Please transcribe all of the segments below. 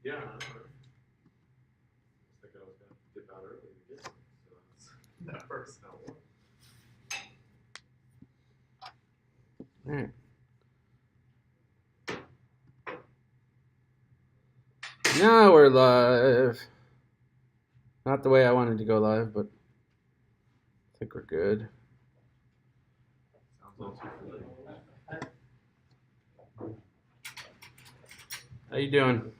Yeah, I don't know. I was thinking I was going to dip out early to get some, so that works out well. All right. Now we're live. Not the way I wanted to go live, but I think we're good. Sounds all too familiar. How you doing?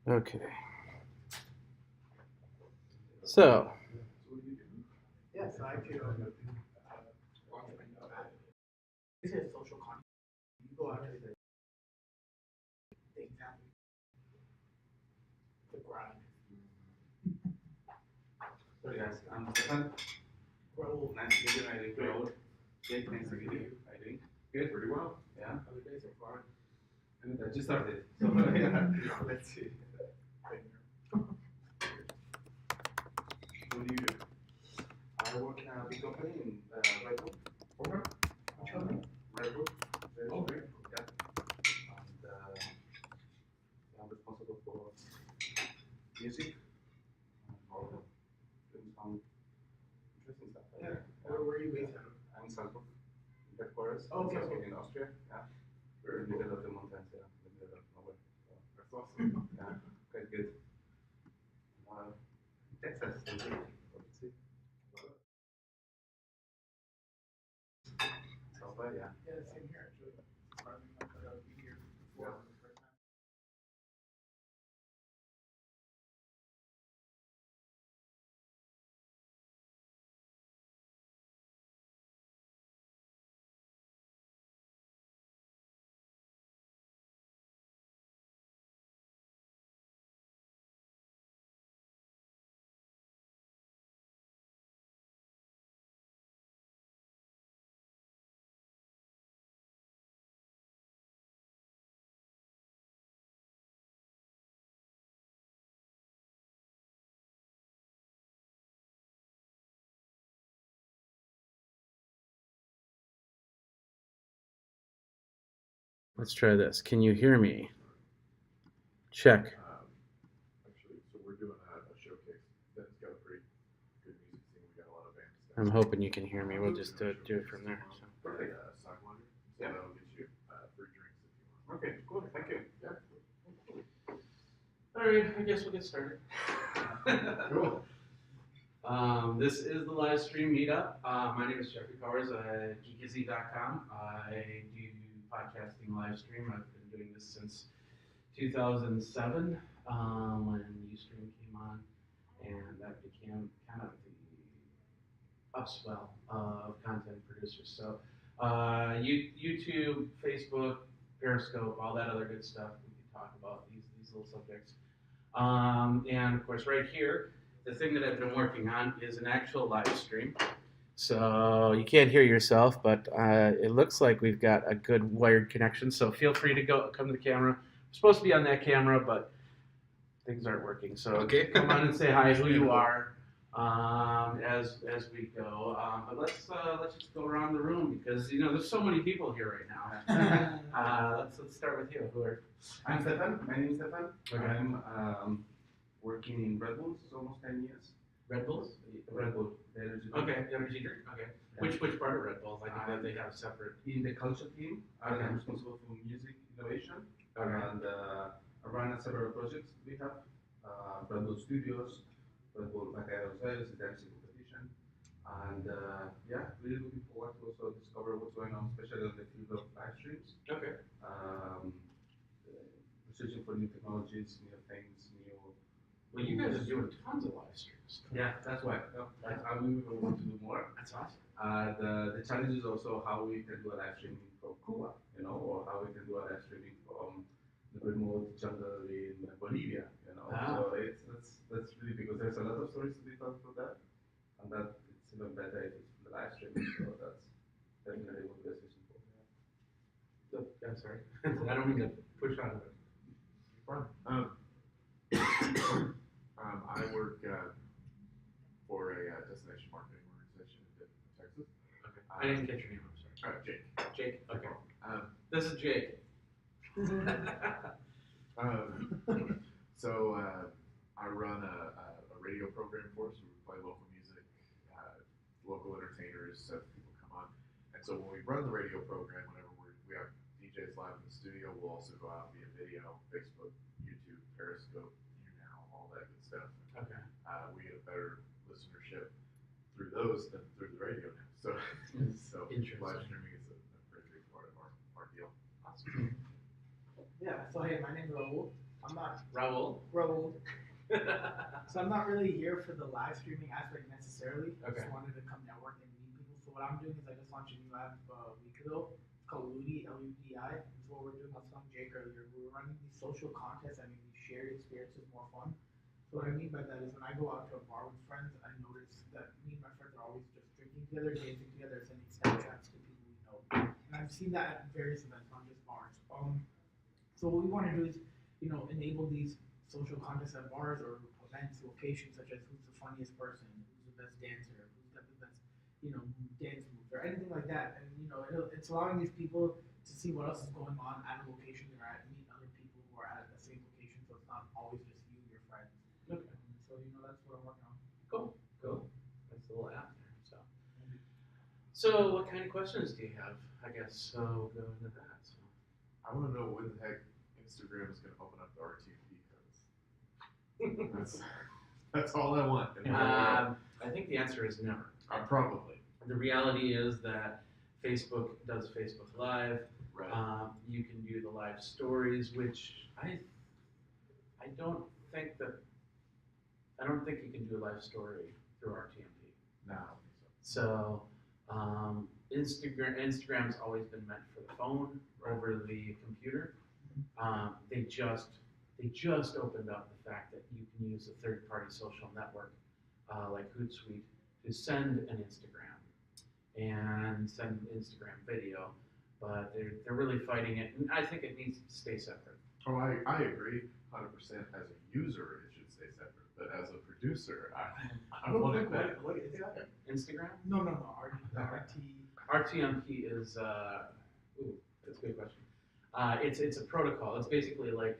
Okay. So. Yes, I do. This is social content. You go out to the things happen. The grind. Sorry guys, I'm Stefan. Grow. Nice to meet you. I did Raul. Jake, nice to meet you. How are you doing? Good, pretty well. Yeah. How the days so far? And I just started. So yeah. Let's see. What do you do? I work in a big company in Redwood. Okay. Which company? Redwood. Oh, great. Yeah. And I'm responsible for music. Doing some interesting stuff. Yeah. Where were you based out of? I'm in Salzburg, headquarters. Oh, okay. In Austria. Yeah. We're in the middle of the mountains. Yeah. In the middle of nowhere. So That's awesome. yeah. Quite good. Texas. Let's see. So far, yeah. Yeah, same here actually. Surprising enough that I would be here before the first time. Let's try this. Can you hear me? Check. Actually, so we're doing a showcase that's got a pretty good music scene. We got a lot of bands. I'm hoping you can hear me. We'll just do it from there. So. Sidewalker. So that'll get you free drinks if you want. Okay, cool. Thank you. Yeah. All right, I guess we'll get started. Cool. This is the Livestream Meetup. My name is Jeffrey Powers at geekout.com. I do podcasting live stream. I've been doing this since 2007 when Ustream came on, and that became kind of the upswell of content producers. So YouTube, Facebook, Periscope, all that other good stuff. We can talk about these little subjects. And of course, right here, the thing that I've been working on is an actual live stream. So you can't hear yourself, but it looks like we've got a good wired connection. So feel free to come to the camera. I'm supposed to be on that camera, but things aren't working. So Okay. Come on and say hi, who you are, as we go. But let's just go around the room because there's so many people here right now. Let's start with you. Who are? I'm Stefan. My name is Stefan. Okay. I'm working in Red Bull for almost 10 years. Red Bulls? Red Bull, the energy drink. Okay, energy drink. Okay. Yeah. Which part of Red Bulls? I think that they have separate. In the culture team, Okay. I'm responsible for music innovation. Okay. And I run several projects we have. Red Bull Studios, Red Bull Vaqueros Reyes, the dancing competition. And really looking forward to also discover what's going on, especially on the field of live streams. Okay. Researching for new technologies, new things, new. Well, you guys are doing tons of live streams. Yeah, that's why. That's how we want to do more. That's awesome. The challenge is also how we can do a live streaming from Cuba, or how we can do a live streaming from the remote jungle in Bolivia, So that's really because there's a lot of stories to be told for that, and that it's even better if it's the live streaming. So that's definitely what we're searching for. So, I'm sorry. I don't mean to push on it. Fun. I work for a destination marketing organization in Texas. Okay. I didn't get your name. I'm sorry. Jake. Jake. Okay. This is Jake. So I run a radio program for us. We play local music, local entertainers, people come on. And so when we run the radio program, whenever we have DJs live in the studio, we'll also go out via video, Facebook, YouTube, Periscope, YouNow, all that good stuff. Okay. We get a better listenership through those than through the radio now. So live streaming is a pretty big part of our deal. Awesome. Yeah, so hey, my name's Raul. I'm not Raul. So I'm not really here for the live streaming aspect necessarily. Okay. I just wanted to come network and meet people. So what I'm doing is I just launched a new app a week ago. It's called Ludi, L-U-D-I. That's what we're doing. I was telling Jake earlier. We're running these social contests that make these shared experiences more fun. So what I mean by that is when I go out to a bar with friends, I notice that me and my friends are always just drinking together, dancing together, sending Snapchats to people we know. And I've seen that at various events, not just bars. So what we want to do is, enable these social contests at bars or events, locations, such as who's the funniest person, who's the best dancer, who's got the best, dance moves, or anything like that. And it's allowing these people to see what else is going on at a location they're at, meet other people who are at the same location, so it's not always just you, your friends. Okay. So that's what I'm working on. Cool. That's a little app there. So what kind of questions do you have? I guess we'll go into that. So. I want to know when the heck Instagram is going to open up the RTP codes. That's all I want. I think the answer is never. Probably. The reality is that Facebook does Facebook Live. Right. You can do the live stories, which I don't think you can do a live story through RTMP. No, I don't think so. So Instagram's always been meant for the phone over the computer. They just opened up the fact that you can use a third-party social network like Hootsuite to send an Instagram and send an Instagram video, but they're really fighting it, and I think it needs to stay separate. Oh, I agree 100%. As a user, it should stay separate, but as a producer, I want it back. What is that? Instagram? No. RTMP is that's a good question. It's a protocol. It's basically like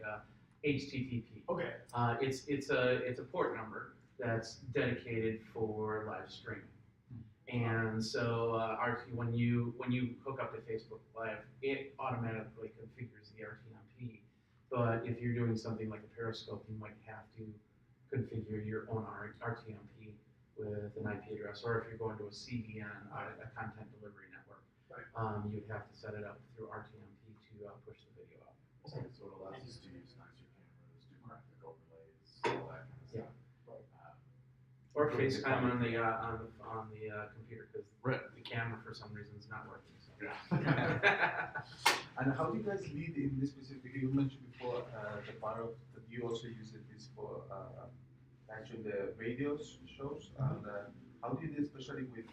HTTP. Okay. It's a port number that's dedicated for live streaming. And so when you hook up to Facebook Live, it automatically configures the RTMP. But if you're doing something like a Periscope, you might have to configure your own RTMP with an IP address, or if you're going to a CDN, a content delivery network, you'd have to set it up through RTMP to push the video out. Okay. So it allows us to use nicer cameras, do graphic overlays, all that kind of stuff. Or FaceTime on the computer because Right. the camera for some reason is not working. So. Yeah. And how do you guys lead in this specific? You mentioned before the part of that you also use this for actually the radio shows. And how do you do, especially with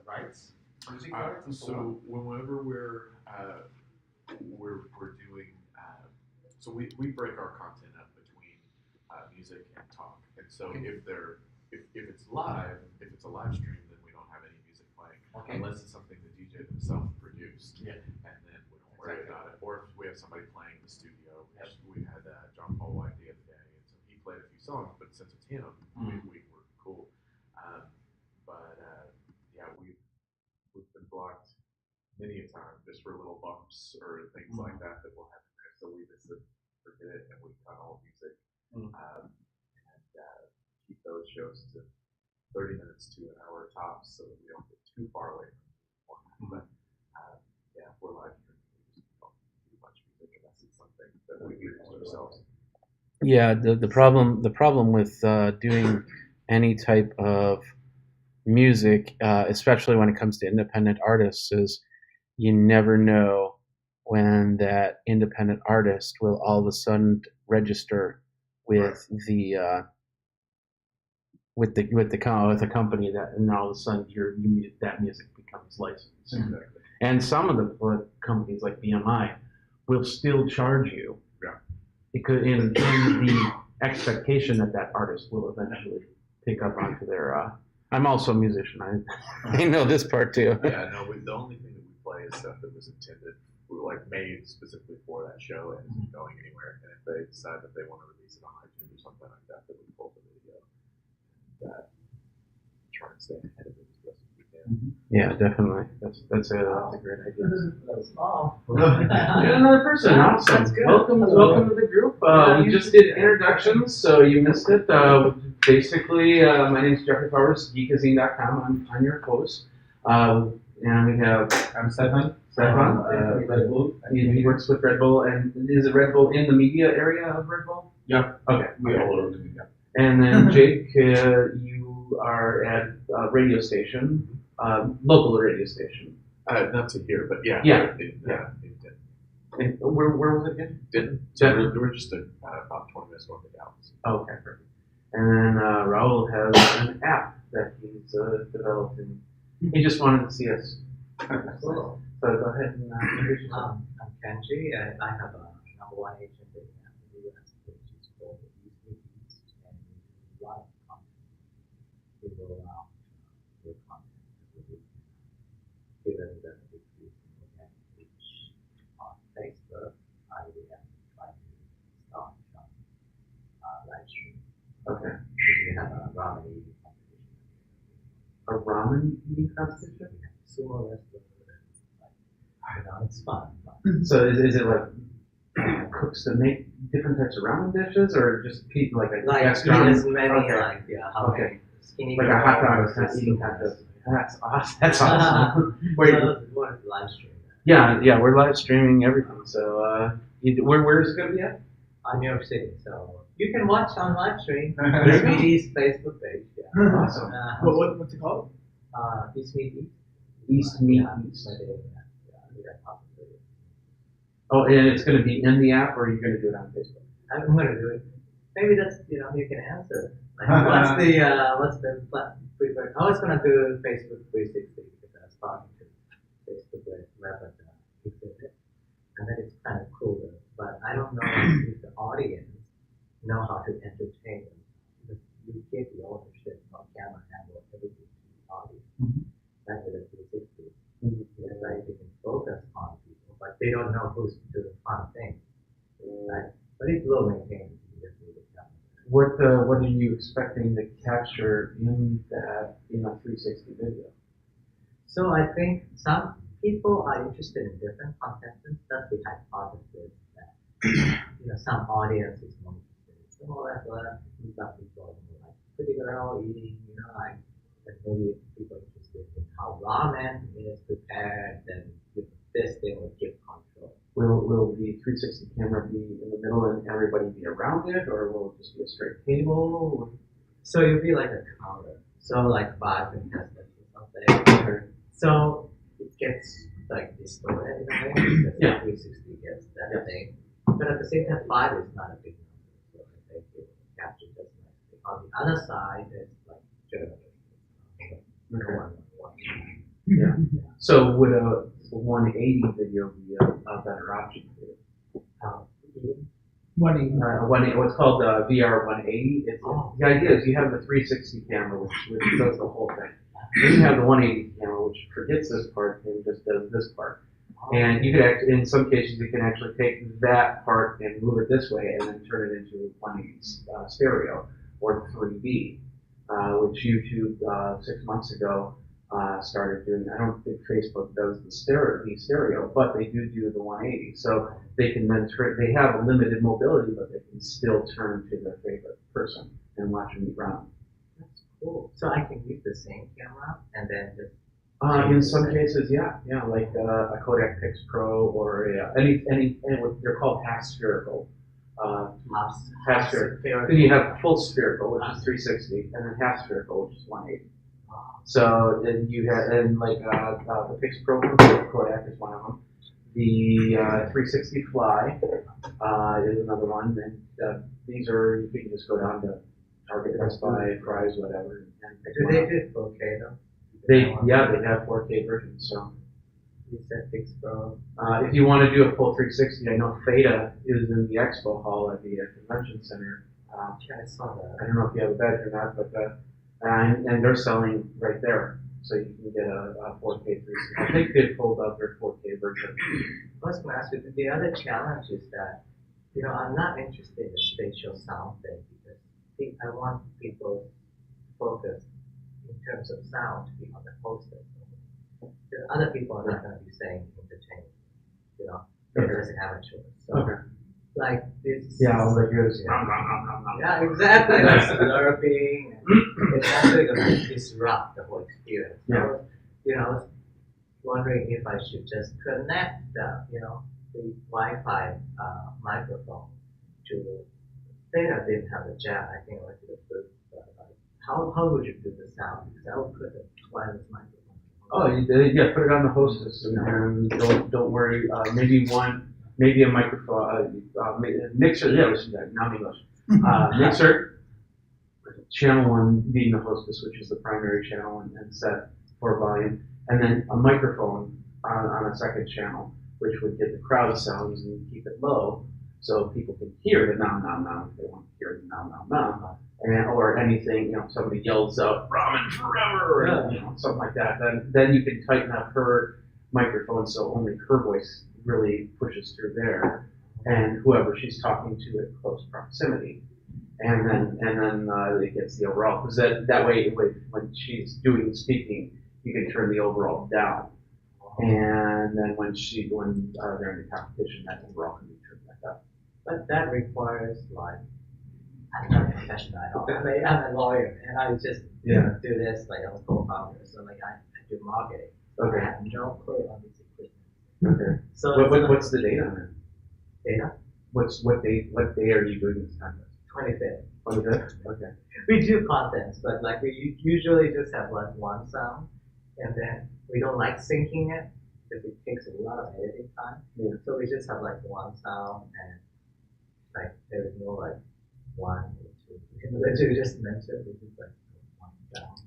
rights, music rights, and so on? Whenever we're doing, so we break our content up between music and talk, and so if it's live, if it's a live stream, then we don't have any music playing unless it's something the DJ themselves produced, and then we don't worry about it. Or if we have somebody playing in the studio, which we had John Paul White the other day, and so he played a few songs, but since it's him, we were cool. We've been blocked many a time just for little bumps or things like that will happen there. So we just forget it and we cut all music and keep those shows to 30 minutes to an hour tops so that we don't get too far away from the format. But if we're live streaming, we just don't do much music unless it's something that we produce ourselves. Yeah, the problem with doing any type of music, especially when it comes to independent artists, is you never know when that independent artist will all of a sudden register with the with a company that, and all of a sudden that music becomes licensed. Exactly. And some of the companies like BMI will still charge you, because in the expectation that that artist will eventually pick up onto their. I'm also a musician. I know this part too. Yeah, no. The only thing that we play is stuff that was intended, like made specifically for that show, and isn't going anywhere. And if they decide that they want to release it on iTunes or something like that, then we pull the video. Try and stay ahead of it as best as we can. Yeah, definitely. That's a great idea. That's small. Yeah, another person. Awesome. That's good. Welcome to the group. We just did introductions, so you missed it. Basically, my name is Jeffrey Powers, geekazine.com. I'm your host. And we have I'm Stefan. Red Bull. He works with Red Bull, and is it Red Bull in the media area of Red Bull? Yeah. Okay. We are all over the media. And then Jake, you are at a radio station, local radio station. Not to here, but yeah. Yeah. In Denton. And where was it again? Denton. So we're just about 20 minutes north of Dallas. Oh, okay, perfect. And then Raul has an app that he's developed, and he just wanted to see us. Cool. So go ahead and introduce yourself. I'm Kenji, and I have a number one agent in the US, which is called East, and we do a lot of content. We roll out new content every week. Given the decrease in organic reach on Facebook, I have tried to start some live stream. Okay. We have a ramen eating competition. A ramen eating competition? We have sumo wrestling. It's fun. So is it like cooks that make different types of ramen dishes, or just people like a restaurant? There's many Okay. how skinny Like a hot dog eating contest. That's awesome. That's awesome. What is live stream? Yeah, we're live streaming everything. So where is it gonna be at? On New York City, so you can watch on live stream. East Meet East Facebook page. Yeah. Awesome. What's it called? East Meet East. East Meet Yeah, East. Yeah, Oh, and it's gonna be in the app, or are you gonna do it on Facebook? I'm gonna do it. Maybe that's you can answer. Like, what's the preferred? I was gonna do Facebook 360 because I was talking to Facebook Web and and then it's kind of cooler. But I don't know if the audience know how to entertain them. Because you give the ownership of camera handle everything to the audience. That's the 360. Because like they can focus on people, but they don't know who's doing fun things. Right? But it's low maintenance. What are you expecting to capture in a 360 video? So I think some people are interested in different content, and that's the hypothesis that some audience is more interested in similar wrestler, some people are more like pretty girl eating, like and maybe people are interested in how ramen is prepared, then this thing will give control. Will the 360 camera be in the middle and everybody be around it, or will it just be a straight table? So it'll be like a counter. So like 5 contestants or something. So it gets like distorted in a way because 360 gets that thing. But at the same time, 5 is not a big number. So I think it captures just nicely. On the other side, it's like journalism. Yeah. So would a 180 video be a better option for you? 180. What's called VR 180. The idea is you have the 360 camera, which does the whole thing. Then you have the 180 camera, which forgets this part and just does this part. And you could in some cases, you can actually take that part and move it this way and then turn it into 180 stereo or 3D, which YouTube 6 months ago started doing. I don't think Facebook does the stereo, but they do the 180. So they can then they have a limited mobility, but they can still turn to their favorite person and watch them eat ramen. That's cool. So I can use the same camera and then just. In some cases, yeah, like a Kodak Pix Pro or any what they're called half spherical. half spherical. Then you have full spherical, which is 360, and then half spherical, which is 180. So then you have, and like the fixed program, Kodak is one of them. The 360 Fly is another one, and these are, you can just go down to Target, Best Buy, Fry's, whatever. And Do they do 4K though? they have 4K versions. So You said fixed pro. if you want to do a full 360, I know Theta is in the expo hall at the convention center. Yeah, I saw that. I don't know if you have a badge or not, but and they're selling right there, so you can get a 4K 360. I think they've pulled out their 4K version. I was going to ask you, the other challenge is that, I'm not interested in the spatial sound thing because I want people focus in terms of sound to be on the poster. Because other people are not going to be saying entertainment, because they haven't choice. So, like this. Yeah, all they do is Yeah, exactly. Like slurping. It's actually going to disrupt the whole experience. Yeah. So, I was wondering if I should just connect the Wi-Fi microphone to. Theta didn't have a jack. I think I went to the booth. How would you do the sound? Because I would put the wireless microphone. Oh, put it on the hostess, and don't worry. Maybe a microphone, mixer. Yeah, listen to that. Now English. Mixer. Channel 1 being the hostess, which is the primary channel and set for volume, and then a microphone on a second channel, which would get the crowd sounds and keep it low, so people can hear the nom nom nom if they want to hear the nom nom nom. Or anything, somebody yells out "ramen forever," or something like that. Then you can tighten up her microphone so only her voice really pushes through there, and whoever she's talking to at close proximity, and then it gets the overall. Because that way, when she's doing the speaking, you can turn the overall down, and then when they're in the competition, that overall can be turned back up. But that requires I'm not a professional at all. I'm a lawyer, and I just do this like I'm a co-founder. So I do marketing. Okay. I have no clue on this equipment. Okay. So what's the date on it? Data? What day are you doing this contest? 25th. 25th? Okay. We do contests, but we usually just have one sound, and then we don't like syncing it because it takes a lot of editing time. Yeah. So we just have one sound, and there is no one or two. As you just mentioned, we just one sound,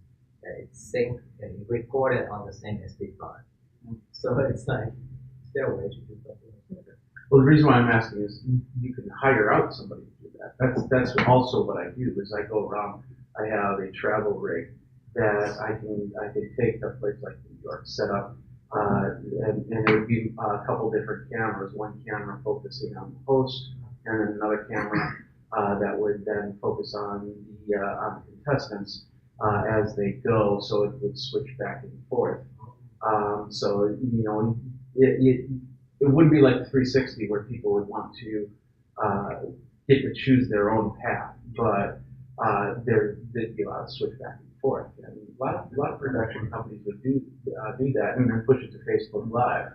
and it's synced and you record it on the same SD card. So it's is there a way to do something like that? Well, the reason why I'm asking is you can hire out somebody to do that. That's also what I do. Is I go around. I have a travel rig that I can take to a place like New York, set up, and it would be a couple different cameras. One camera focusing on the host, and then another camera that would then focus on the contestants as they go. So it would switch back and forth. So it wouldn't be like 360 where people would want to get to choose their own path, but they'd be allowed to switch back and forth. And a lot of production companies would do that and then push it to Facebook Live.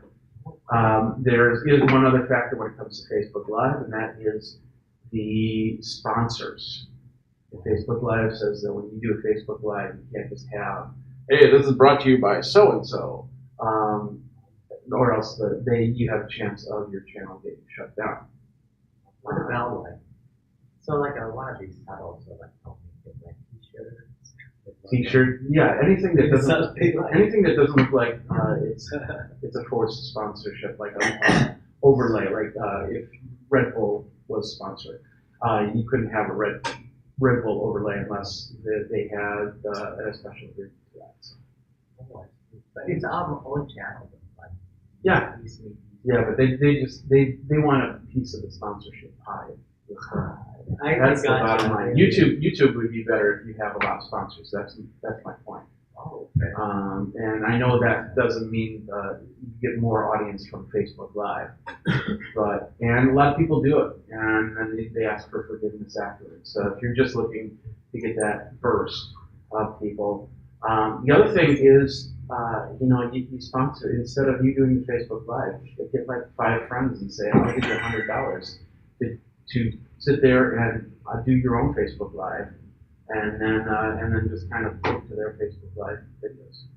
There is one other factor when it comes to Facebook Live, and that is the sponsors. Facebook Live says that when you do a Facebook Live, you can't just have, "Hey, this is brought to you by so and so," or else you have a chance of your channel getting shut down. What about so I want to be subtle, so t-shirts. T-shirt, yeah, anything that doesn't look like it's a forced sponsorship, like a overlay, like if Red Bull was sponsored, you couldn't have a Red Bull overlay unless they had a special agreement for that. So. But it's our own channel. Yeah, but they want a piece of the sponsorship pie. That's the bottom line. YouTube would be better if you have a lot of sponsors. That's my point. Oh, okay. And I know that doesn't mean you get more audience from Facebook Live, and a lot of people do it, and then they ask for forgiveness afterwards. So if you're just looking to get that burst of people, the other thing is, you sponsor, instead of you doing the Facebook Live, get like 5 friends and say, "I'll give you $100 to sit there and do your own Facebook Live, and then just kind of link to their Facebook Live videos.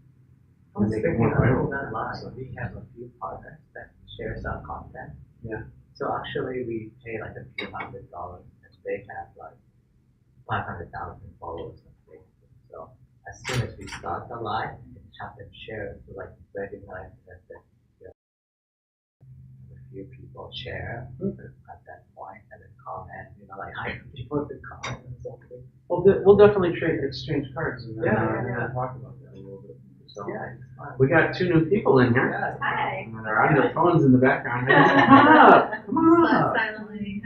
And make it more viral. That live, we have a few partners that shares our content. Yeah. So actually, we pay like a few $100, and they have like 500,000 followers on Facebook. So as soon as we start the live, and have them share to like recognize that a few people share at that point, and then comment, like hire people to comment and something. We'll definitely exchange cards and then talk about that a little bit. So Yeah, it's fun. we got 2 new people in here. Yeah. Hi. And they're on their phones in the background. Come on up. Come on up. Silently.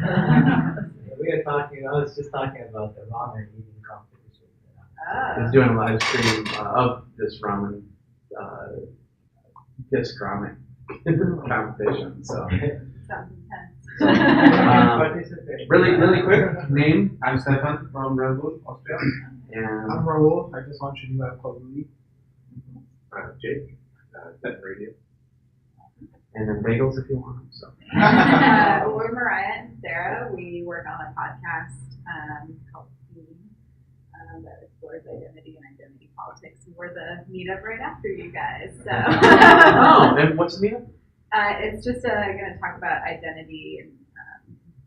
We are talking. I was just talking about the ramen eating competition. He's doing a live stream of this ramen, disc ramen competition. So, Sounds intense. really quick name. I'm Stefan from Red Bull, Austria. And I'm Raul. I just launched a new app called Rudy. Jake, Pet Radio. and then bagels if you want. So. We're Mariah and Sarah. We work on a podcast called Geek that explores identity and identity politics. We're the meetup right after you guys. So. Oh, and what's the meetup? It's just going to talk about identity and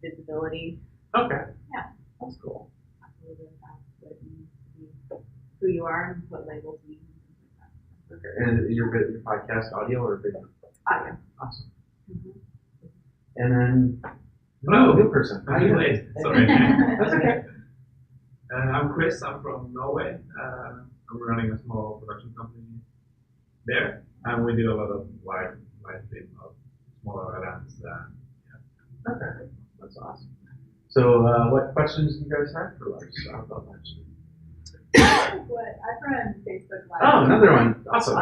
visibility. Okay. Yeah. That's cool. Talk a little bit about what it means to be who you are and what labels mean. Okay. And your podcast audio or video? Audio. Awesome. Mm-hmm. And then, Hello. new person. How you doing? Sorry. That's okay. I'm Chris. I'm from Norway. I'm running a small production company there, and we do a lot of live stream of smaller events. Okay. That's awesome. So, what questions do you guys have for us about live stream? What I run Facebook Live. Oh, another one. Awesome.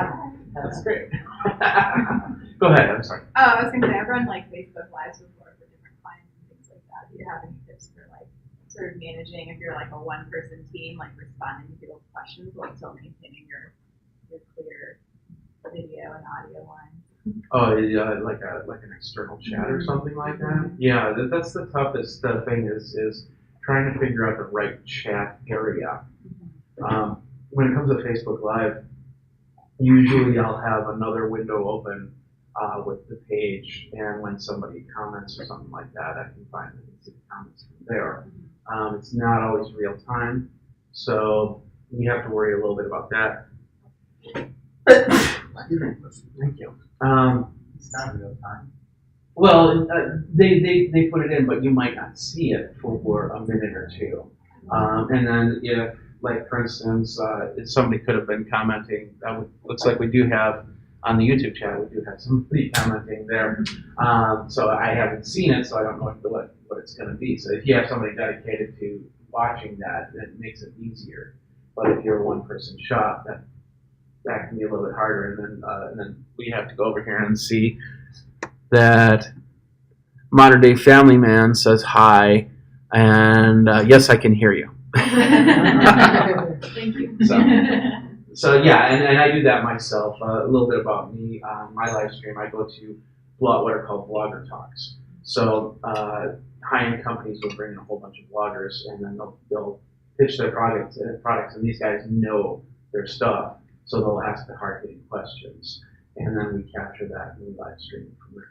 That's great. Go ahead. I'm sorry. Oh, I was gonna say I've run like Facebook Lives before for different clients and things like that. Do you have any tips for like sort of managing if you're like a one-person team, like responding to people's questions while still maintaining your clear video and audio lines? Oh, like an external chat or something like that. Yeah, that's the toughest thing is trying to figure out the right chat area. When it comes to Facebook Live, usually I'll have another window open with the page, and when somebody comments or something like that, I can find the comments from there. It's not always real time, so we have to worry a little bit about that. Thank you. It's not real time. Well, they put it in, but you might not see it for a minute or two. And then if, like for instance, if somebody could have been commenting, looks like we do have on the YouTube channel, we do have somebody commenting there. So I haven't seen it, so I don't know what it's going to be. So if you have somebody dedicated to watching that, it makes it easier. But if you're a one-person shop, that can be a little bit harder. And then we have to go over here and see that Modern Day Family Man says hi, and yes, I can hear you. Thank you. So yeah, and I do that myself. A little bit about me. My live stream, I go to what are called blogger talks. So high-end companies will bring in a whole bunch of bloggers, and then they'll pitch their products, and these guys know their stuff, so they'll ask the hard-hitting questions, and then we capture that and we live stream it from there.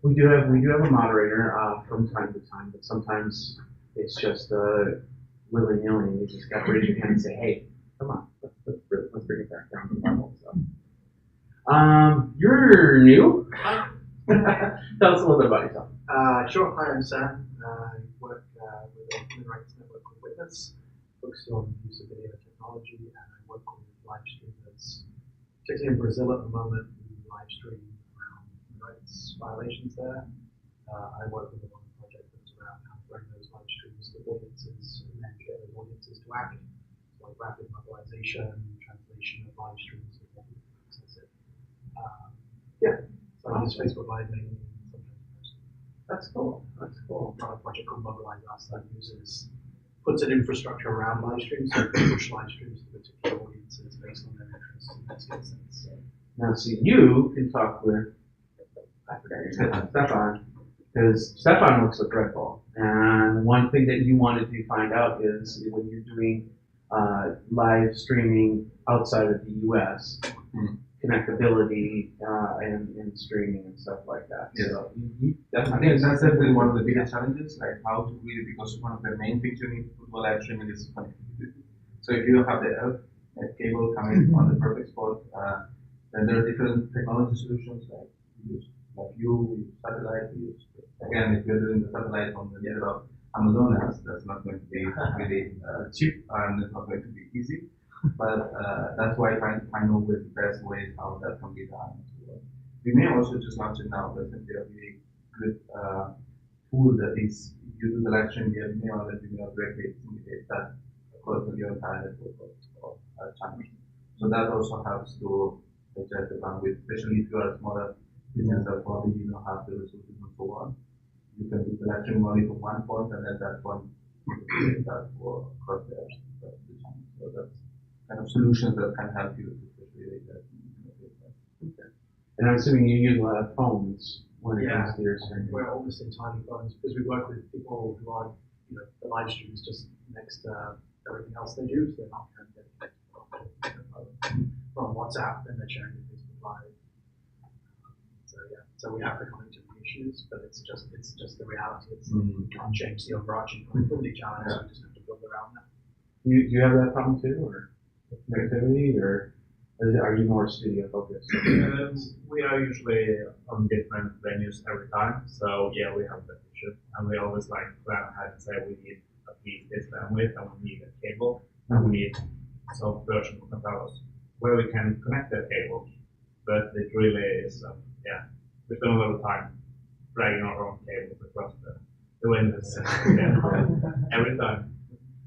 We do have a moderator from time to time, but sometimes it's just willy-nilly. You just got to raise your hand and say, "Hey, come on, let's bring it back down to level." So, you're new. Tell us a little bit about yourself. Sure. Hi, I'm Sam. I work with a human rights network called Witness, focused on the use of video technology, and I work with live streamers, particularly in Brazil at the moment. We live stream around human rights violations there. I work with a lot of projects that's around how to bring those live streams to audiences and then get those audiences to act. So like rapid mobilization, translation of live streams, and what we can access it. So I use Facebook Live mainly. That's cool. That's cool. Run a project called Mobilize Us that puts an infrastructure around live streams, so push live streams to particular audiences based on their interests and their skill sets. Now, see, you can talk with, I forgot your name, Stefan. because Stefan looks so dreadful. And one thing that you wanted to find out is when you're doing live streaming outside of the U.S., connectability and streaming and stuff like that. Yes. So I think that's definitely one of the biggest challenges, like how to really, because one of the main things you need to do live streaming is connectivity. So if you don't have the Earth cable coming on the perfect spot, then there are different technology solutions we use satellite, we use, again, if you're doing the satellite on the middle of Amazonas, that's not going to be really cheap and it's not going to be easy. But that's why trying to find always the best ways how that can be done. So, we may also just launch it now, but it's a really good tool that is, you do the live stream via email and then email directly communicate that across the entire network of channels. So that also helps to adjust the bandwidth, especially if you are a smaller business that probably you don't have the resources and so on. You can do the live stream only from one point and at that point you can that for across the channel. So that's kind of solutions that can help you to really that. Okay. And I'm assuming you use a lot of phones when it comes to your streaming. We're almost entirely phones because we work with people who are, the live stream is just next to everything else they do, so they're not kind of dedicated from WhatsApp and they're sharing with Facebook Live. So we have to come into the issues, but it's just the reality. You can't change the overarching connectivity challenge, so we just have to build around that. Do you have that problem too, or connectivity, or are you more studio focused? We are usually on different venues every time, so yeah, we have that issue, and we always plan ahead and say we need at least this bandwidth, and we need a cable, and we need some version of controllers where we can connect that cable. But it really is, we spend a lot of time dragging our own cables across the windows every time.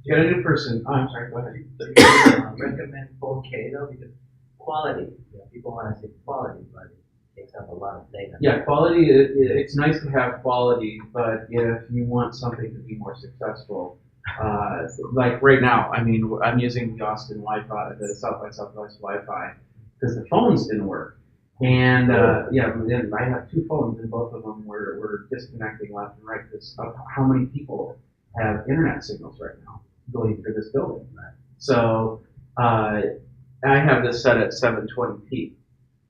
You got a new person. Oh, I'm sorry. Go ahead. Do you recommend 4K though? Because quality, people want to see quality, but it takes up a lot of data. Yeah, quality. It's nice to have quality, but if you want something to be more successful, like right now, I mean, I'm using the Austin Wi-Fi, the South by Southwest Wi-Fi, because the phones didn't work. And then I have two phones, and both of them were disconnecting left and right because of how many people have internet signals right now going through this building. Right. So I have this set at 720p.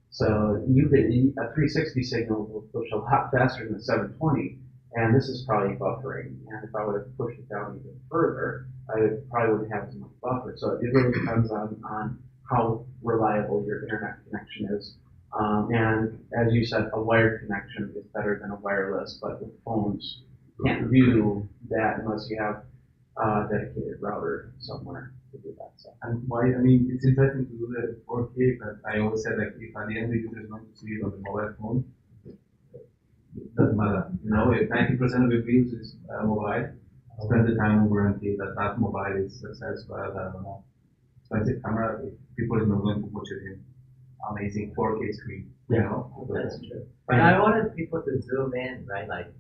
So a 360 signal will push a lot faster than 720, and this is probably buffering. And if I would have pushed it down even further, I probably wouldn't have as much buffer. So it really depends on how reliable your internet connection is. And as you said, a wired connection is better than a wireless, but with phones, you can't do that unless you have a dedicated router somewhere to do that. So. And why, I mean, it's interesting to do the 4K, but I always said, like, if at the end the user is going to see it on the mobile phone, it doesn't matter. If 90% of your views is mobile, spend the time guarantee that mobile is successful. I don't know, expensive camera, if people are not going to watch it in amazing 4K screen. That's true. But I wanted people to zoom in, right? Like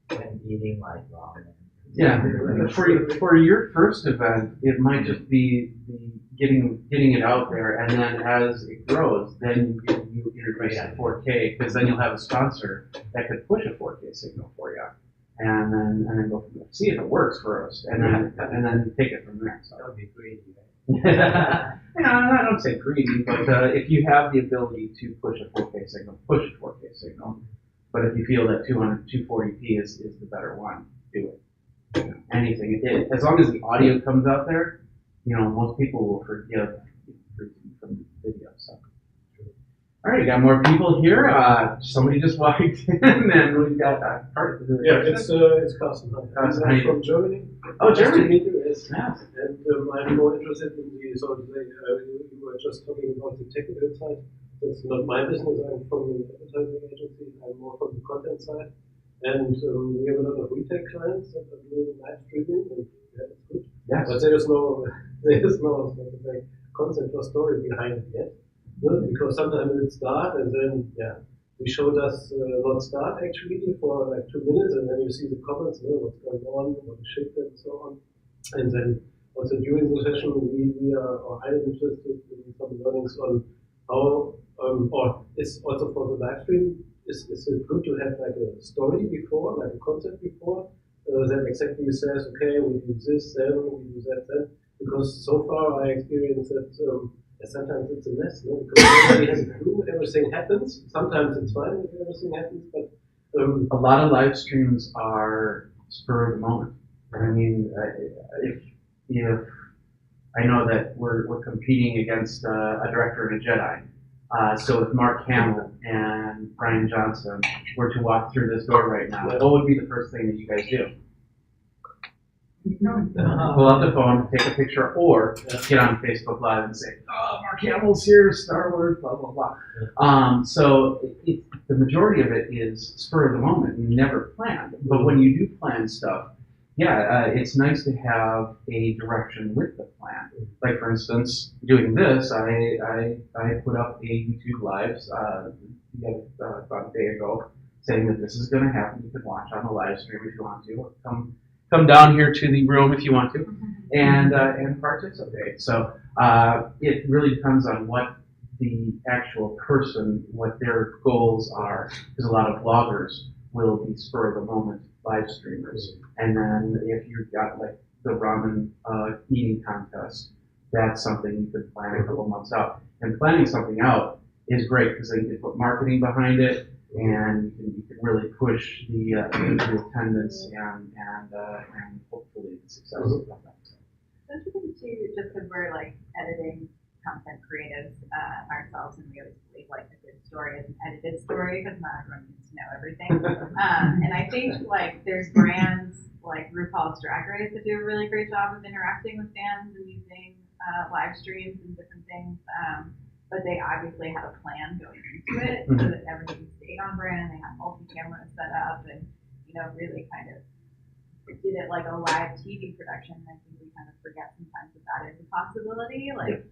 when eating like ramen. Yeah, for your first event, it might just be getting it out there, and then as it grows, then you introduce the 4K, because then you'll have a sponsor that could push a 4K signal for you, and then go from there. See if it works first, and then take it from there. So. That would be greedy, right? I don't say greedy, but if you have the ability to push a 4K signal, push a 4K signal. But if you feel that 240p is the better one, do it. Anything. As long as the audio comes out there, most people will forgive from video. So. All right, got more people here. Somebody just walked in, and we've got part of the. Yeah, it's Carsten. I'm from Germany. Oh, Germany. Nice to meet you. Yes. Yeah. And I'm more interested in the sort of you were just talking about the technical side. That's not my business. I'm from an advertising agency. I'm more from the content side. And we have a lot of retail clients that are doing live streaming, and that's good. Yes. But there is no concept or story behind it yet. Because sometimes it start and then we showed us not start actually for like 2 minutes, and then you see the comments, what's going on, what is shipped and so on. And then also during the session we are highly interested in some learnings on how or is also for the live stream is it good to have like a story before, like a concept before, that exactly says, okay, we do this, then we do that, then? Because so far I experienced that sometimes it's a mess, no? Because nobody has a clue, everything happens. Sometimes it's fine if everything happens, but a lot of live streams are spur of the moment. I mean, if I know that we're competing against a director and a Jedi. So if Mark Hamill and Brian Johnson were to walk through this door right now, what would be the first thing that you guys do? Pull out the phone, take a picture, or get on Facebook Live and say, "Oh, Mark Hamill's here, Star Wars, blah blah blah." So the majority of it is spur of the moment, never planned. But when you do plan stuff, it's nice to have a direction with the plan. Like for instance, doing this, I put up a YouTube Live about a day ago, saying that this is going to happen. You can watch on the live stream if you want to, or come down here to the room if you want to, and participate. So it really depends on what the actual person, what their goals are, because a lot of vloggers will be spur of the moment live streamers. And then if you've got like the ramen eating contest, that's something you can plan a couple months out. And planning something out is great because then you can put marketing behind it, and you can really push the attendance and hopefully the success of that. Don't you think too, just because we're like editing content creatives ourselves, and we always believe like a good story is an edited story because not everyone needs to know everything. And I think like there's brands like RuPaul's Drag Race that do a really great job of interacting with fans and using live streams and different things. But they obviously had a plan going into it so that everything stayed on brand. They had multi-cameras set up and, really kind of did it like a live TV production. And I think we kind of forget sometimes that is a possibility. Like,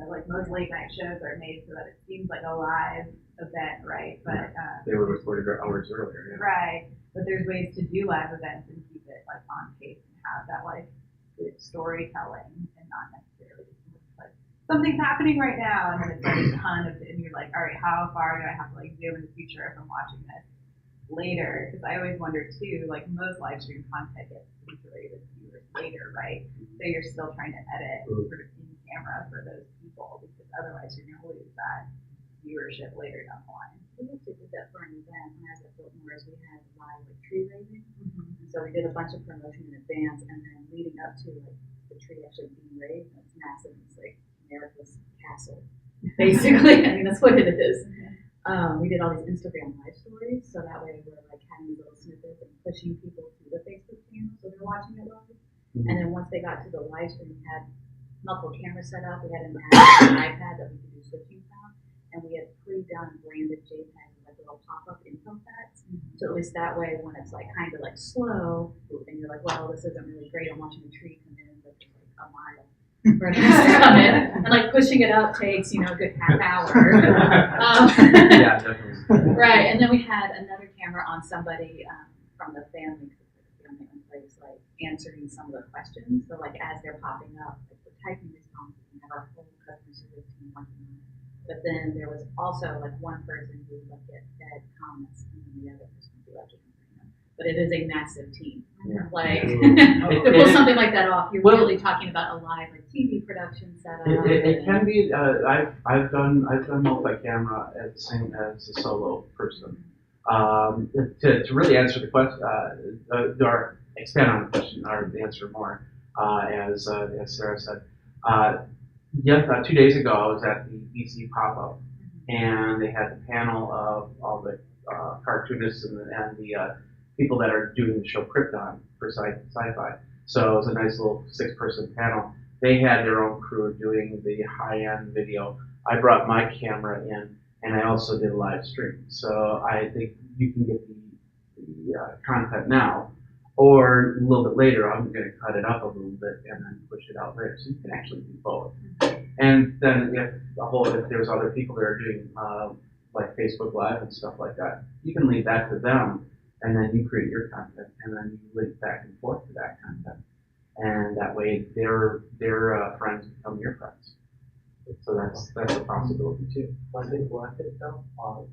like most late night shows are made so that it seems like a live event, right? But they were recorded hours earlier. Yeah. Right. But there's ways to do live events and keep it like on pace and have that like good storytelling and not necessarily like something's happening right now and then it's like a ton of and you're like, all right, how far do I have to like zoom in the future if I'm watching this later? Because I always wonder too, like most live stream content gets integrated with viewers later, right? So you're still trying to edit sort of in camera for those people because otherwise you're gonna lose that viewership later down the line. We actually did that for an event when I was at Biltmore, as we had live like tree raising. And so we did a bunch of promotion in advance, and then leading up to like the tree actually being raised, and it's massive. It's like America's castle, basically. I mean, that's what it is. We did all these Instagram live stories, so that way we're like having little snippets and pushing people to the Facebook channel, so they're watching it live. And then once they got to the live stream, we had multiple cameras set up. We had an iPad that we could do switching from. And we had pre-done branded JPEGs with like little pop-up info packs. So at least that way, when it's like kind of like slow, and you're like, well, this isn't really great. I'm watching a tree come in, but there's like a mile where it has to come in, and like pushing it up takes a good half hour. Yeah, definitely. Right, and then we had another camera on somebody from the family in place, like answering some of the questions. So like as they're popping up, like we're typing responses and have our whole customer service team working on it. But then there was also like one person who would like get fed comments and then the other person would be like, but it is a massive team. Yeah. Like to pull something like that off, you're really talking about a live like TV production setup. It can be. I've done multi-camera as a solo person. To really answer the question, or expand on the question, or answer more, as Sarah said. 2 days ago, I was at the BC pop-up, and they had the panel of all the cartoonists and the people that are doing the show Krypton for sci-fi. So it was a nice little 6-person panel. They had their own crew doing the high-end video. I brought my camera in, and I also did a live stream. So I think you can get the content now, or a little bit later, I'm going to cut it up a little bit and then push it out later. So you can actually do both. And then if there's other people that are doing like Facebook Live and stuff like that, you can leave that to them, and then you create your content, and then you link back and forth to that content, and that way their friends become your friends. So that's a possibility too. Was it worth it though? Oh,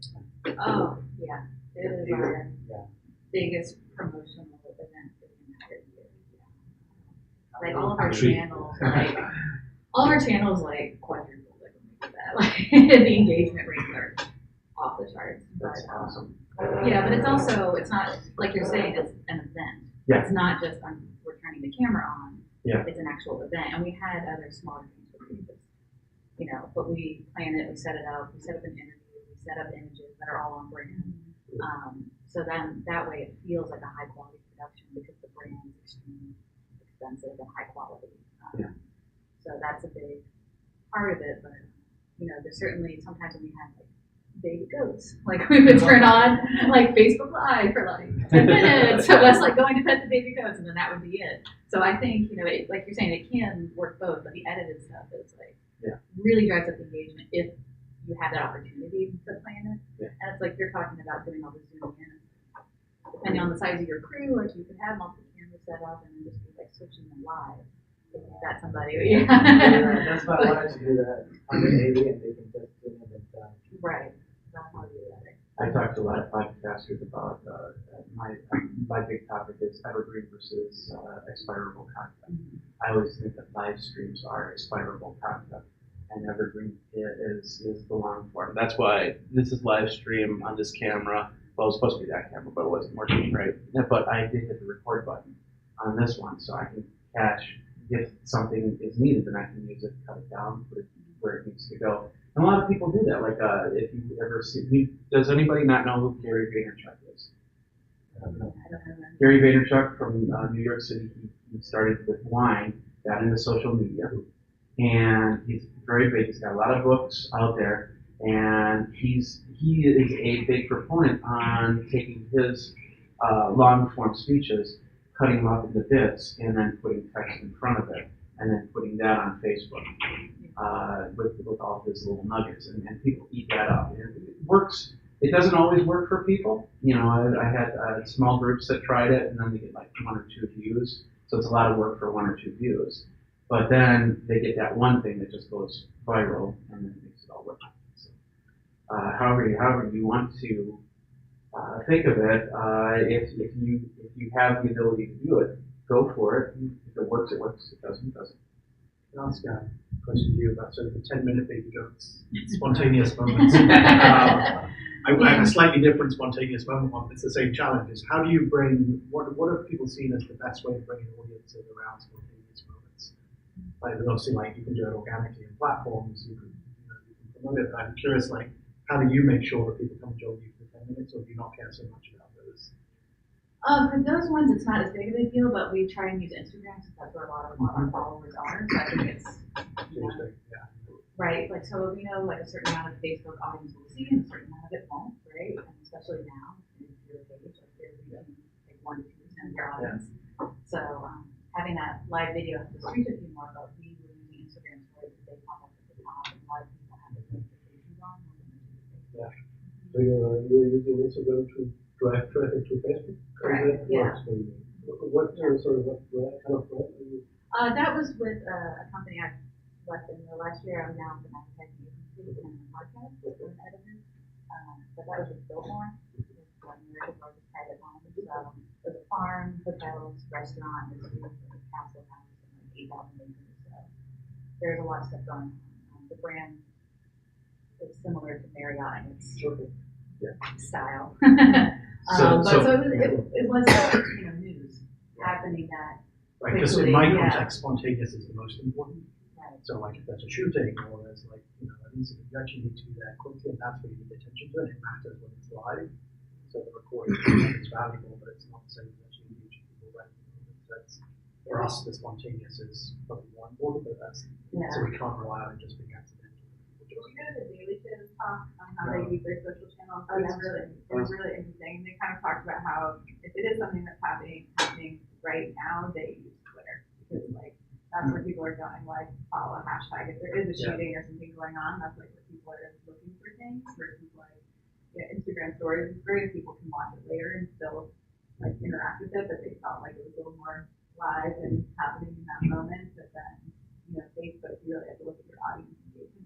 yeah. It is our Yeah. biggest promotional event for the entire year. Yeah. Like all of our channels, like quadrupled like when we did that. Like the engagement rates are off the charts. That's awesome. Yeah, but it's also, it's not, like you're saying, it's an event. Yeah. It's not just, we're turning the camera on. Yeah. It's an actual event. And we had other smaller things where we just, but we plan it, we set it up, we set up an interview, we set up images that are all on brand. So then that way it feels like a high quality production because the brand is extremely expensive and high quality. So that's a big part of it. But, there's certainly sometimes when we have like baby goats, like we would turn on like Facebook Live for like 10 minutes of us like going to pet the baby goats, and then that would be it. So I think, like you're saying, it can work both, but the edited stuff is like really drives up engagement if you have that opportunity to plan it. Yeah. And it's like you're talking about doing all the zooming in. Depending on the size of your crew, like you could have multiple cameras set up and then just be like switching them live. If you've got somebody. That's why I wanted to do that on the AV and they can just do it. Right. That's how you do that. I talked to a lot of podcasters about my big topic is evergreen versus expirable content. I always think that live streams are expirable content, and evergreen is the long form. That's why this is live stream on this camera. Well, it was supposed to be that camera, but it wasn't working right. But I did hit the record button on this one, so I can catch if something is needed, then I can use it, cut it down, put it where it needs to go. And a lot of people do that. Like, if you ever see, does anybody not know who Gary Vaynerchuk is? I don't know. Gary Vaynerchuk from New York City. He started with wine, got into social media, and he's very big. He's got a lot of books out there, and he is a big proponent on taking his long form speeches, cutting them up into bits, and then putting text in front of it, and then putting that on Facebook. With all of his little nuggets, and people eat that up. And it works. It doesn't always work for people. I had small groups that tried it, and then they get like 1 or 2 views. So it's a lot of work for 1 or 2 views. But then they get that one thing that just goes viral, and then it makes it all work. So, however you want to think of it, if you have the ability to do it, go for it. If it works, it works. If it doesn't, it doesn't. Can I ask a question to you about sort of the 10-minute baby goats, spontaneous moments? I have a slightly different spontaneous moment one. It's the same challenge. Is how do you bring, what have people seen as the best way to bring an audience in around spontaneous moments? Like, there's obviously like, you can do it organically in platforms, you can promote it, but I'm curious, like, how do you make sure that people come and join you for 10 minutes, or do you not care so much about those? For those ones, it's not as big of a deal, but we try and use Instagram because that's where a lot of our followers are. So I think it's right. Like, so like a certain amount of Facebook audience will see, and a certain amount of it won't, right? And especially now, if you're a page, like they're reaching like 1 to 2% of your audience. So having that live video has to reach a few more, but we were using Instagram stories because they pop up at the top, and a lot of people have the notifications on. Yeah. So you're using Instagram to drive traffic to Facebook? Correct. Yeah. What kind of brand are you? That was with a company I left in the last year. I'm now with an advertising agency and a podcast with an editor. But that was with Biltmore. It's America's largest private home. So there's a farm, hotels, restaurant, there's a castle house, and like 8,000 acres. So there's a lot of stuff going on. The brand is similar to Marriott in its style. It was news happening that. Right, because in my context, spontaneous is the most important. Right. So like if there's a shooting or there's like, an incident, you actually need to be there quickly, and that's where you need attention to it. It matters when it's live. So the recording is valuable, but it's not the same as actually reaching people right in the moment. That's, for us, the spontaneous is probably more important, but that's, so we can't rely on it just being accidental. Did you go to the Daily Show's talk on how they use their social channels? It was really interesting. They kind of talked about how if it is something that's happening right now, they use Twitter because like that's where people are going, like follow a hashtag. If there is a shooting or something going on, that's like where people are looking for things. Versus like Instagram stories is great if people can watch it later and still like interact with it, but they felt like it was a little more live and happening in that moment. But then Facebook, you really have to look at your audience engagement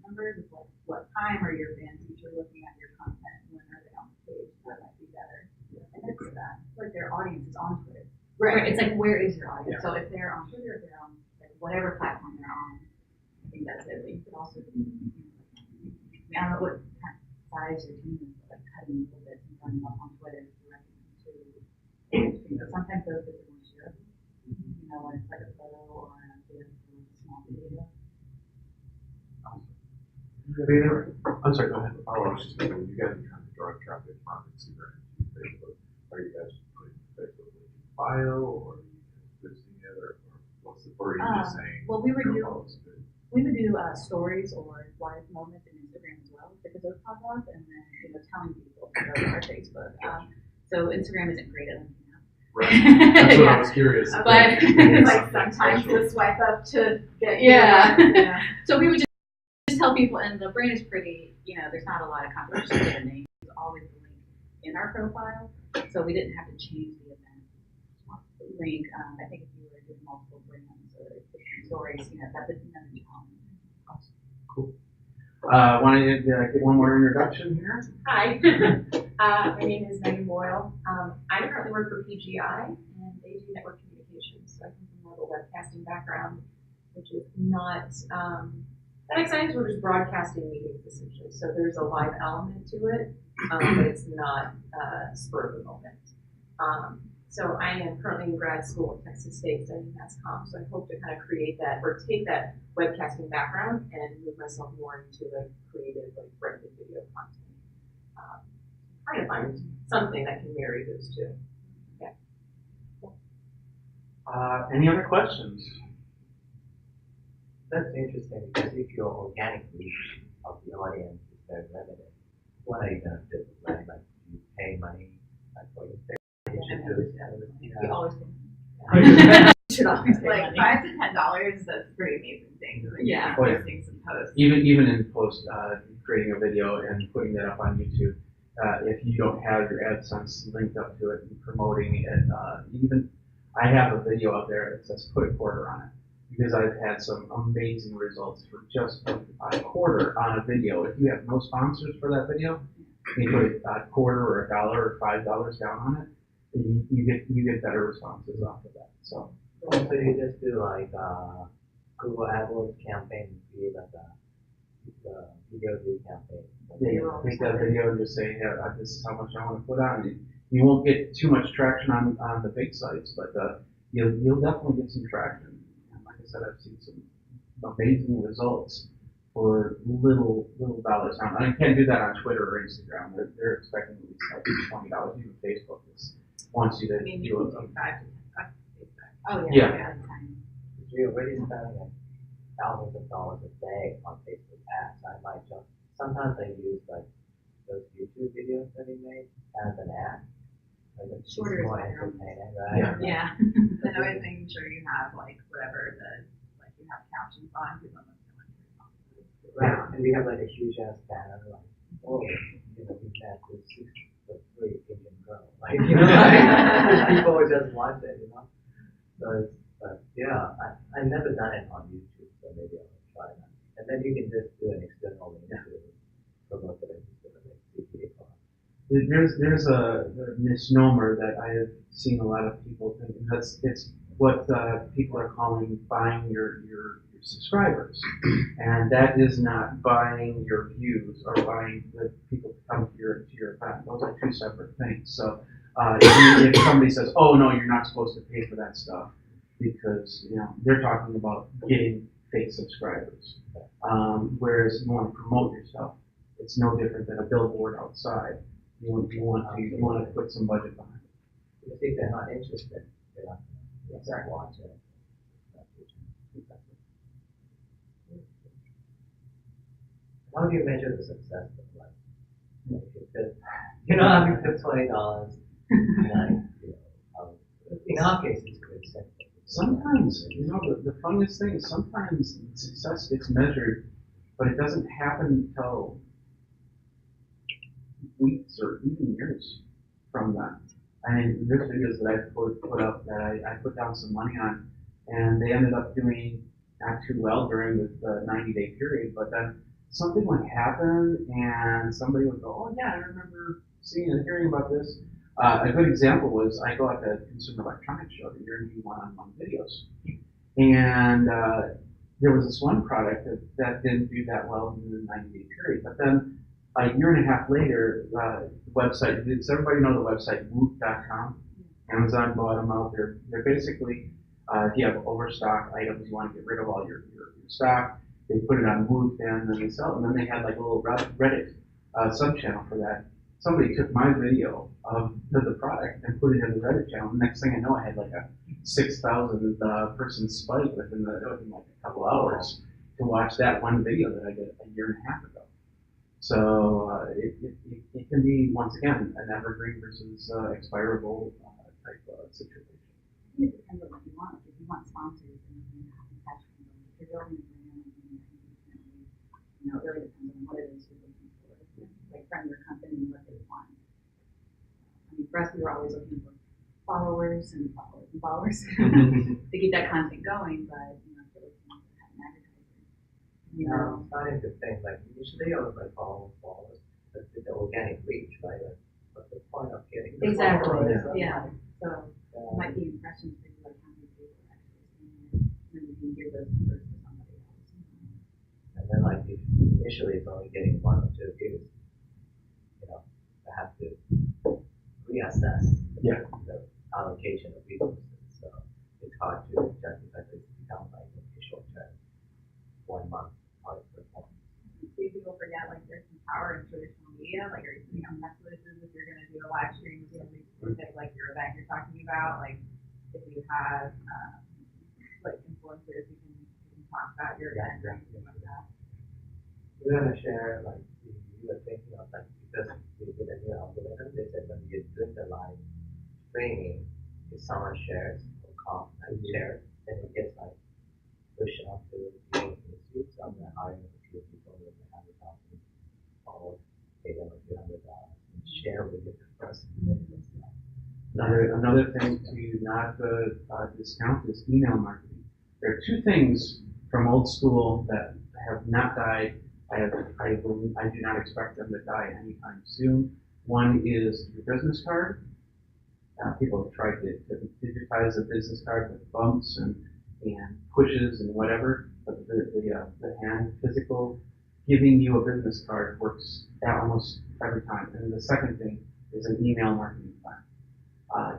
Right. It's like, where is your audience? So if they're on Twitter, if they're on like whatever platform they're on, I think that's it. But you could also do, I don't know what kind of size your team is, but like cutting little bits and throwing them up on Twitter directly to Livestream. But sometimes those bits are more shareable. You know, when it's like a photo or a small video. I'm sorry, go ahead. Oh, I was just thinking, you guys are trying to drive traffic from Instagram to Facebook. Are you guys putting Facebook link in the bio, or are you guys boosting it, or what's the, or are you just saying? Well, we would do post? stories or live moments in Instagram as well, because those pop up, and then telling people to go to our Facebook. So Instagram isn't great at linking up. Right. That's what I was curious. But like sometimes to swipe up to get yeah. So we would just tell people, and the brand is pretty. There's not a lot of competition for the name. There's always a link in our profile, so we didn't have to change the event link. I think if you were doing multiple brands or different stories, that would be another challenge. Cool. Want to get one more introduction here? Hi, my name is Megan Boyle. I currently work for PGI, and they do network communications. So I come from more of a webcasting background, which is not that exciting. We're just broadcasting meetings essentially. So there's a live element to it, but it's not spur of the moment. So I am currently in grad school at Texas State studying mass comm. So I hope to kind of create that or take that webcasting background and move myself more into the creative, like branded video content. Trying to find something that can marry those two. Yeah. Any other questions? That's interesting because if your organic reach of the audience is very limited, what are you going to do? Right? Like, do you pay money for your We always pay. Should always pay like $5 to $10. That's a pretty amazing thing. Like, yeah. Posting some posts. Even in post, creating a video and putting that up on YouTube, if you don't have your AdSense linked up to it and promoting it, I have a video up there that says put a quarter on it, because I've had some amazing results for just a quarter on a video. If you have no sponsors for that video, you put a quarter or $1 or $5 down on it, you get better responses off of that. So you just do like Google AdWords campaign, create like a video view campaign. Yeah, take that video and just say, yeah, this is how much I want to put on it. You won't get too much traction on the big sites, but you'll definitely get some traction. And like I said, I've seen some amazing results for little dollars. Now, I can't do that on Twitter or Instagram. They're expecting at least like $20. Even Facebook wants you to do it. $5 to $10 Facebook. Oh Yeah. You're already spending like thousands of dollars a day on Facebook ads. I might just sometimes I use like those YouTube videos that he made as an ad. Like it's Shorter more is better. entertaining, right? Yeah. And always making sure you have like whatever you have captions on. Right. And we have like a huge ass banner like, oh, we met this 6'3" Indian girl. Like, people would just watch it, So but yeah, I've never done it on YouTube, so maybe I'll try that. And then you can just do an external link to promote it instead of like CPA cost. There's a misnomer that I have seen a lot of people think, and it's what people are calling buying your subscribers, and that is not buying your views or buying the people to come to your event. Those are two separate things. So if somebody says, "Oh no, you're not supposed to pay for that stuff," because they're talking about getting fake subscribers, whereas you want to promote yourself. It's no different than a billboard outside. You want to put some budget behind it. If they're not interested, they're not going to watch it. How do you measure the success of life? Having put $20, in our case, it's good. Sometimes, the funniest thing is sometimes success gets measured, but it doesn't happen until weeks or even years from that. I mean, there's videos that I put up that I put down some money on, and they ended up doing not too well during the 90-day period, but then something would happen and somebody would go, "Oh yeah, I remember seeing and hearing about this." a good example was I go at the Consumer Electronics Show, the year and do one-on-one videos. And there was this one product that didn't do that well in the 90-day period. But then a year and a half later, the website, does everybody know the website Woot.com? Amazon bought them out. They're basically, if you have overstock items, you want to get rid of all your stock, they put it on Woot and then they sell it. And then they had like a little Reddit sub-channel for that. Somebody took my video of the product and put it in the Reddit channel. The next thing I know, I had like a 6,000 person spike within like a couple hours to watch that one video that I did a year and a half ago. So it can be, once again, an evergreen versus expirable type situation. I think it depends on what you want. If you want sponsors, then you have to catch them. If you're building a brand, it really depends on what it is you're looking for. Like from your company, what they want. I mean, for us, we were always looking for followers and followers to keep that content going. But if you're looking to have an advertiser, I'm starting to think like initially I was like followers, but the organic reach, right? Like, what's the point of getting the exactly. followers? Yeah. So it might be impressions for you, like how many people are actually seeing it, and then you can give those numbers to somebody else. And then like if initially it's only getting 1 or 2 views, I have to reassess the allocation of resources. So it's hard to justify this become like a short term 1 month out of performance. See, people forget like there's some power in traditional media. Like, are you putting on messages if you're going to do a live stream with somebody specific, like your event you're talking about? Like, if you have like influencers, you can talk about your event or anything like that. We're gonna share like we were thinking of like because we did a new algorithm. They said when you're doing the live streaming, if someone shares or comments and shares, then it gets like pushed onto the newsfeed. So I'm gonna hire a few people with 100,000 followers, pay them a few $100 and share with the person. Another thing to not discount is email marketing. There are 2 things from old school that have not died. I do not expect them to die anytime soon. One is your business card. People have tried to digitize a business card with bumps and pushes and whatever, but the hand physical giving you a business card works almost every time. And the second thing is an email marketing plan.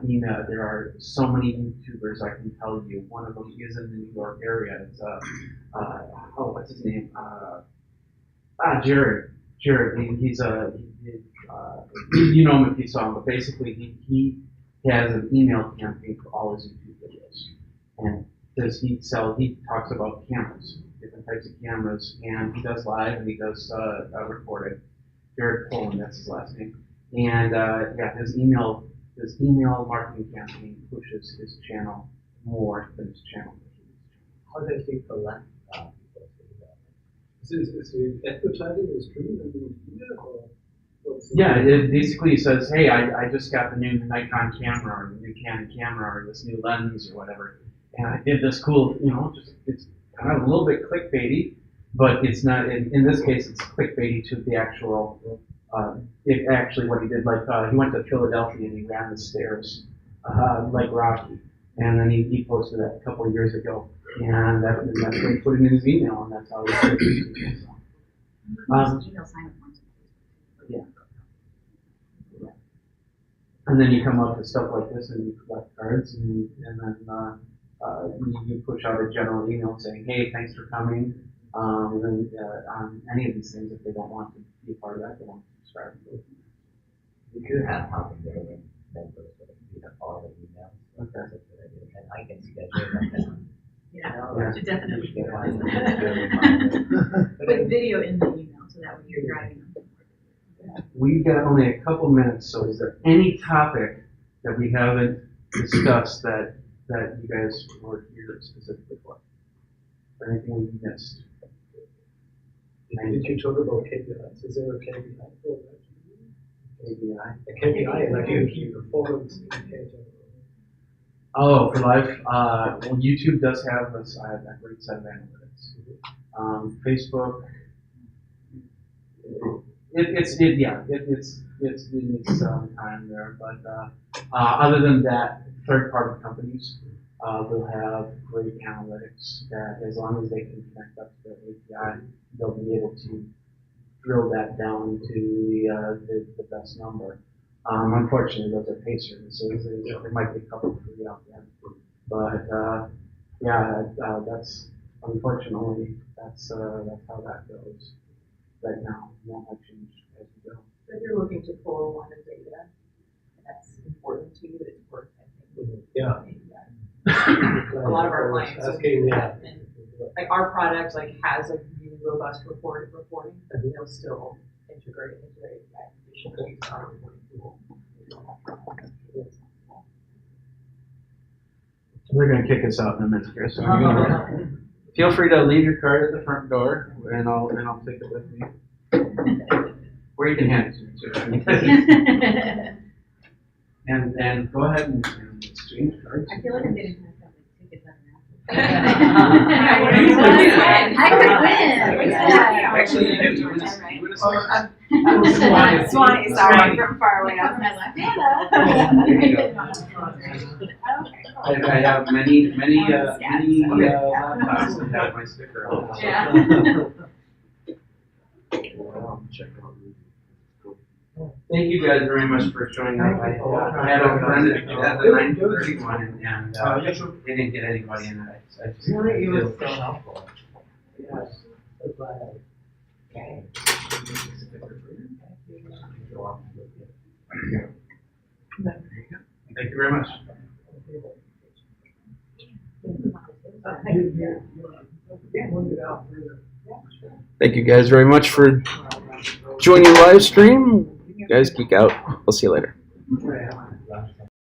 Email. There are so many YouTubers I can tell you. One of them is in the New York area. It's what's his name? Jared. He's you know him if you saw him, but basically he has an email campaign for all his YouTube videos, and he talks about cameras, different types of cameras, and he does live and he does recorded. Jared Poland, that's his last name, and his email marketing campaign pushes his channel more than his channel pushes his channel. How does he collect people? Is he advertising the stream and the email or? Yeah, it basically says, hey, I just got the new Nikon camera or the new Canon camera or this new lens or whatever, and I did this cool, it's kind of a little bit clickbaity, but it's not, in this case, it's clickbaity to the actual, actually what he did, like, he went to Philadelphia and he ran the stairs, like Rocky, and then he posted that a couple of years ago, and that's what he put in his email, and that's how he put his email. Email sign up once. Yeah. And then you come up with stuff like this and you collect cards and then you push out a general email saying, hey, thanks for coming. And then on any of these things, if they don't want to be a part of that, they want to subscribe. We could have half a million members so we have all the emails. Okay. And I can schedule them. Yeah, should definitely Yeah. utilize that. With video in the email, so that when you're driving them. We've got only a couple minutes, so is there any topic that we haven't discussed that you guys were here specifically for? Or anything we missed? Did you talk about KPIs? Is there a KPI for that? KPI? A KPI, like a key performance indicator. Oh, for live, well, YouTube does have a great set of analytics. Facebook, It needs some time there, but other than that, third-party companies will have great analytics that, as long as they can connect up to the API, they'll be able to drill that down to the best number. Unfortunately, those are paid services. There might be a couple free out there, but that's unfortunately that's how that goes right now. Not much change as we go. So if you're looking to pull a lot of data, and that's important to you, it's worth, I think. Yeah. A lot of our clients will do that, yeah. and like our product like has like really robust reporting, but they'll still integrate into the application to use our reporting tool. They're going to kick us out in a minute here, so I'm gonna, feel free to leave your card at the front door, and I'll take it with me. Or you can hand it to me. And go ahead and exchange cards. I feel like I'm getting kind of like tickets out I could win. Actually, you do. You win a Swanee, sorry, from far away. I was like, I have many laptops that have my sticker on it. Yeah. Thank you guys very much for showing up. I had a friend at the 9:30 one, and they didn't get anybody in it. I just Really, it was feel- so helpful. Yes. It's like, okay. Thank you very much. Thank you guys very much for joining live stream. You guys geek out. I'll see you later. Yeah.